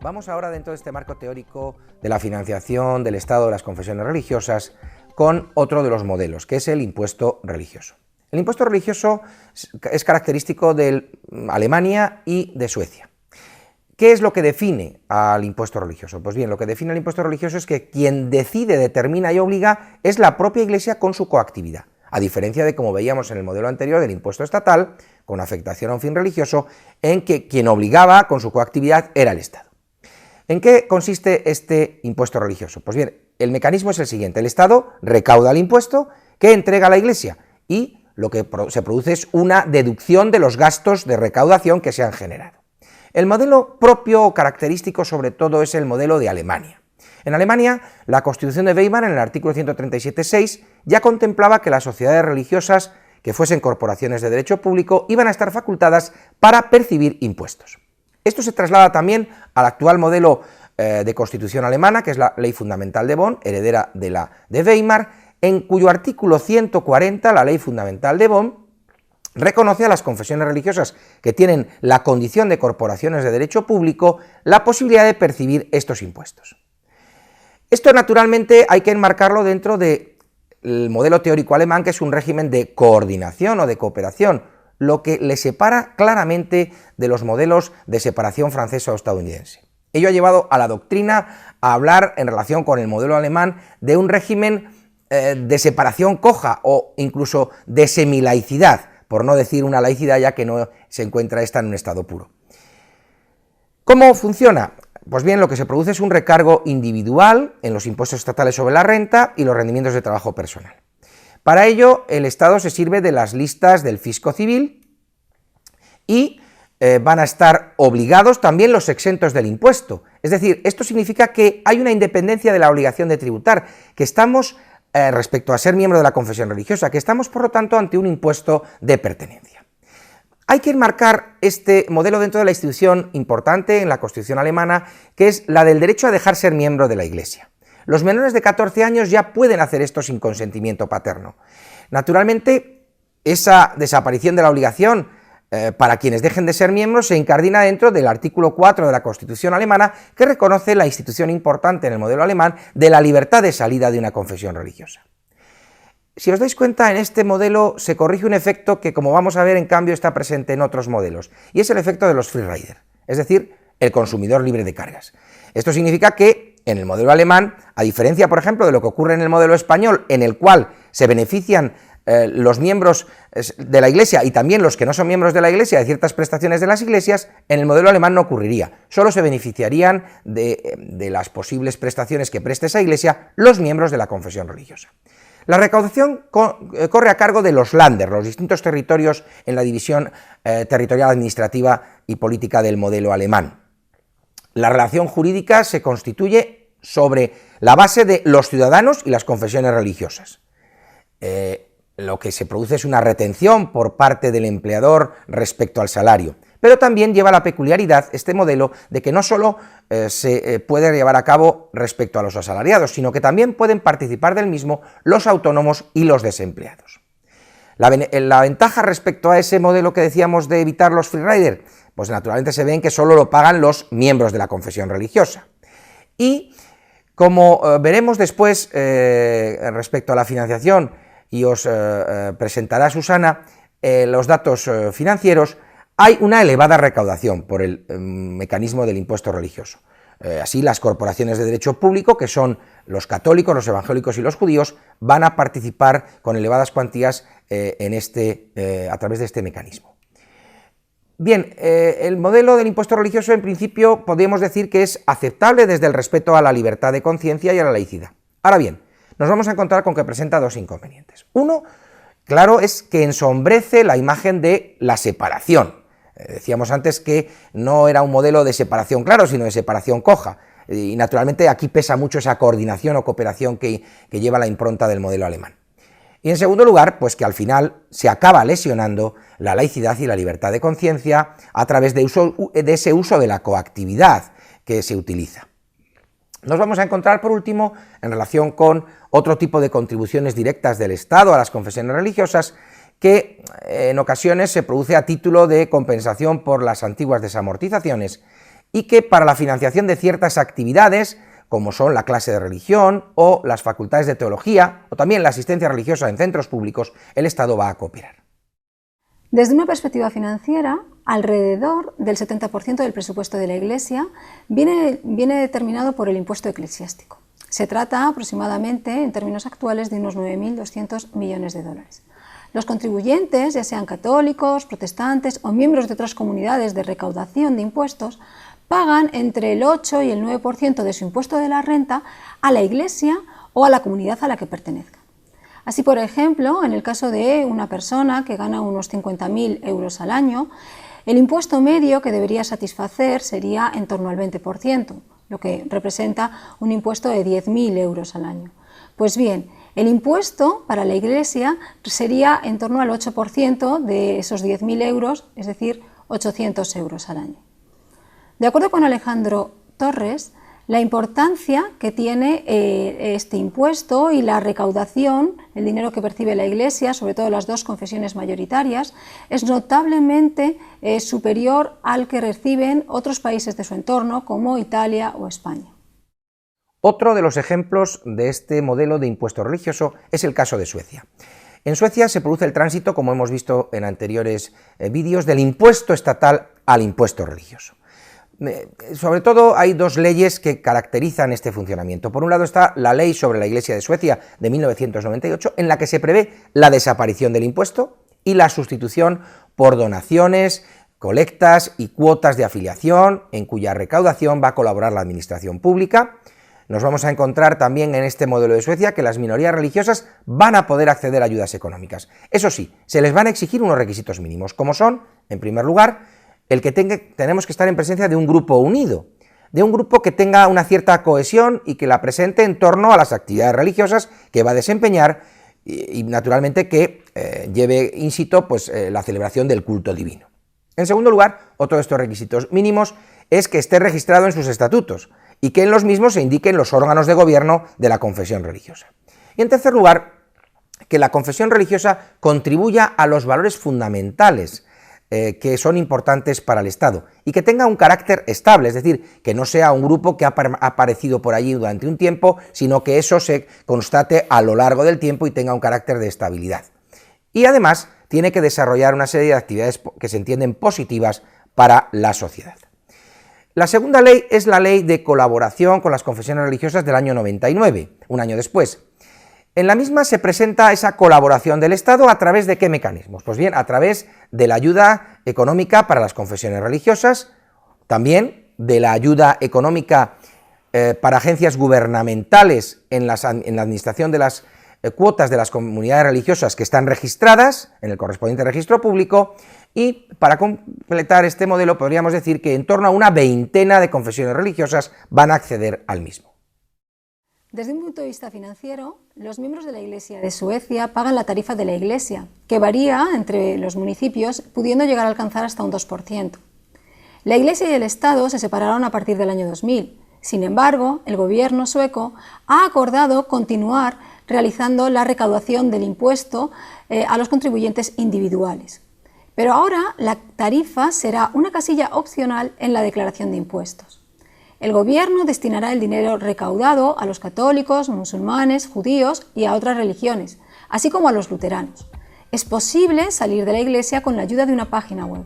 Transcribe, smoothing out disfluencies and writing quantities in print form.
Vamos ahora, dentro de este marco teórico de la financiación del Estado de las confesiones religiosas, con otro de los modelos, que es el impuesto religioso. El impuesto religioso es característico de Alemania y de Suecia. ¿Qué es lo que define al impuesto religioso? Pues bien, lo que define el impuesto religioso es que quien decide, determina y obliga es la propia Iglesia con su coactividad, a diferencia de, como veíamos en el modelo anterior, del impuesto estatal, con afectación a un fin religioso, en que quien obligaba con su coactividad era el Estado. ¿En qué consiste este impuesto religioso? Pues bien, el mecanismo es el siguiente: el Estado recauda el impuesto que entrega a la Iglesia y lo que se produce es una deducción de los gastos de recaudación que se han generado. El modelo propio o característico sobre todo es el modelo de Alemania. En Alemania, la Constitución de Weimar, en el artículo 137.6, ya contemplaba que las sociedades religiosas que fuesen corporaciones de derecho público iban a estar facultadas para percibir impuestos. Esto se traslada también al actual modelo de constitución alemana, que es la Ley Fundamental de Bonn, heredera de la de Weimar, en cuyo artículo 140, la Ley Fundamental de Bonn, reconoce a las confesiones religiosas que tienen la condición de corporaciones de derecho público la posibilidad de percibir estos impuestos. Esto, naturalmente, hay que enmarcarlo dentro del modelo teórico alemán, que es un régimen de coordinación o de cooperación, lo que le separa claramente de los modelos de separación francesa o estadounidense. Ello ha llevado a la doctrina a hablar, en relación con el modelo alemán, de un régimen de separación coja o incluso de semilaicidad, por no decir una laicidad, ya que no se encuentra esta en un estado puro. ¿Cómo funciona? Pues bien, lo que se produce es un recargo individual en los impuestos estatales sobre la renta y los rendimientos de trabajo personal. Para ello, el Estado se sirve de las listas del fisco civil y van a estar obligados también los exentos del impuesto. Es decir, esto significa que hay una independencia de la obligación de tributar, que estamos, respecto a ser miembro de la confesión religiosa, que estamos, por lo tanto, ante un impuesto de pertenencia. Hay que enmarcar este modelo dentro de la institución importante en la Constitución alemana, que es la del derecho a dejar ser miembro de la Iglesia. Los menores de 14 años ya pueden hacer esto sin consentimiento paterno. Naturalmente, esa desaparición de la obligación para quienes dejen de ser miembros se incardina dentro del artículo 4 de la Constitución alemana, que reconoce la institución importante en el modelo alemán de la libertad de salida de una confesión religiosa. Si os dais cuenta, en este modelo se corrige un efecto que, como vamos a ver, en cambio está presente en otros modelos, y es el efecto de los free riders, es decir, el consumidor libre de cargas. Esto significa que en el modelo alemán, a diferencia, por ejemplo, de lo que ocurre en el modelo español, en el cual se benefician los miembros de la Iglesia y también los que no son miembros de la Iglesia de ciertas prestaciones de las iglesias, en el modelo alemán no ocurriría. Solo se beneficiarían de las posibles prestaciones que preste esa Iglesia los miembros de la confesión religiosa. La recaudación corre a cargo de los Länder, los distintos territorios en la división territorial administrativa y política del modelo alemán. La relación jurídica se constituye sobre la base de los ciudadanos y las confesiones religiosas. Lo que se produce es una retención por parte del empleador respecto al salario, pero también lleva la peculiaridad este modelo de que no solo se puede llevar a cabo respecto a los asalariados, sino que también pueden participar del mismo los autónomos y los desempleados. La ventaja respecto a ese modelo que decíamos de evitar los free riders, pues naturalmente se ven que solo lo pagan los miembros de la confesión religiosa. Y como veremos después respecto a la financiación, y os presentará Susana los datos financieros, hay una elevada recaudación por el mecanismo del impuesto religioso. Así, las corporaciones de derecho público, que son los católicos, los evangélicos y los judíos, van a participar con elevadas cuantías a través de este mecanismo. Bien, el modelo del impuesto religioso, en principio, podríamos decir que es aceptable desde el respeto a la libertad de conciencia y a la laicidad. Ahora bien, nos vamos a encontrar con que presenta dos inconvenientes. Uno, claro, es que ensombrece la imagen de la separación. Decíamos antes que no era un modelo de separación claro, sino de separación coja. Y naturalmente aquí pesa mucho esa coordinación o cooperación que lleva la impronta del modelo alemán. Y en segundo lugar, pues que al final se acaba lesionando la laicidad y la libertad de conciencia a través de ese uso de la coactividad que se utiliza. Nos vamos a encontrar, por último, en relación con otro tipo de contribuciones directas del Estado a las confesiones religiosas, que en ocasiones se produce a título de compensación por las antiguas desamortizaciones y que para la financiación de ciertas actividades, como son la clase de religión o las facultades de teología, o también la asistencia religiosa en centros públicos, el Estado va a cooperar. Desde una perspectiva financiera, alrededor del 70% del presupuesto de la Iglesia viene determinado por el impuesto eclesiástico. Se trata aproximadamente, en términos actuales, de unos 9.200 millones de dólares. Los contribuyentes, ya sean católicos, protestantes o miembros de otras comunidades de recaudación de impuestos, pagan entre el 8 y el 9% de su impuesto de la renta a la Iglesia o a la comunidad a la que pertenezca. Así, por ejemplo, en el caso de una persona que gana unos 50.000 euros al año, el impuesto medio que debería satisfacer sería en torno al 20%, lo que representa un impuesto de 10.000 euros al año. Pues bien, el impuesto para la Iglesia sería en torno al 8% de esos 10.000 euros, es decir, 800 euros al año. De acuerdo con Alejandro Torres, la importancia que tiene este impuesto y la recaudación, el dinero que percibe la Iglesia, sobre todo las dos confesiones mayoritarias, es notablemente superior al que reciben otros países de su entorno, como Italia o España. Otro de los ejemplos de este modelo de impuesto religioso es el caso de Suecia. En Suecia se produce el tránsito, como hemos visto en anteriores vídeos, del impuesto estatal al impuesto religioso. Sobre todo hay dos leyes que caracterizan este funcionamiento. Por un lado está la Ley sobre la Iglesia de Suecia de 1998, en la que se prevé la desaparición del impuesto y la sustitución por donaciones, colectas y cuotas de afiliación, en cuya recaudación va a colaborar la administración pública. Nos vamos a encontrar también en este modelo de Suecia que las minorías religiosas van a poder acceder a ayudas económicas. Eso sí, se les van a exigir unos requisitos mínimos, como son, en primer lugar, el que tenemos que estar en presencia de un grupo unido, de un grupo que tenga una cierta cohesión y que la presente en torno a las actividades religiosas que va a desempeñar y naturalmente que lleve in situ la celebración del culto divino. En segundo lugar, otro de estos requisitos mínimos es que esté registrado en sus estatutos y que en los mismos se indiquen los órganos de gobierno de la confesión religiosa. Y en tercer lugar, que la confesión religiosa contribuya a los valores fundamentales que son importantes para el Estado y que tenga un carácter estable, es decir, que no sea un grupo que ha aparecido por allí durante un tiempo, sino que eso se constate a lo largo del tiempo y tenga un carácter de estabilidad. Y además tiene que desarrollar una serie de actividades que se entienden positivas para la sociedad. La segunda ley es la Ley de Colaboración con las Confesiones Religiosas del año 99, un año después. En la misma se presenta esa colaboración del Estado ¿a través de qué mecanismos? Pues bien, a través de la ayuda económica para las confesiones religiosas, también de la ayuda económica para agencias gubernamentales en la administración de las cuotas de las comunidades religiosas que están registradas en el correspondiente registro público, y para completar este modelo podríamos decir que en torno a una veintena de confesiones religiosas van a acceder al mismo. Desde un punto de vista financiero, los miembros de la Iglesia de Suecia pagan la tarifa de la Iglesia, que varía entre los municipios, pudiendo llegar a alcanzar hasta un 2%. La Iglesia y el Estado se separaron a partir del año 2000. Sin embargo, el gobierno sueco ha acordado continuar realizando la recaudación del impuesto a los contribuyentes individuales. Pero ahora la tarifa será una casilla opcional en la declaración de impuestos. El gobierno destinará el dinero recaudado a los católicos, musulmanes, judíos y a otras religiones, así como a los luteranos. Es posible salir de la Iglesia con la ayuda de una página web.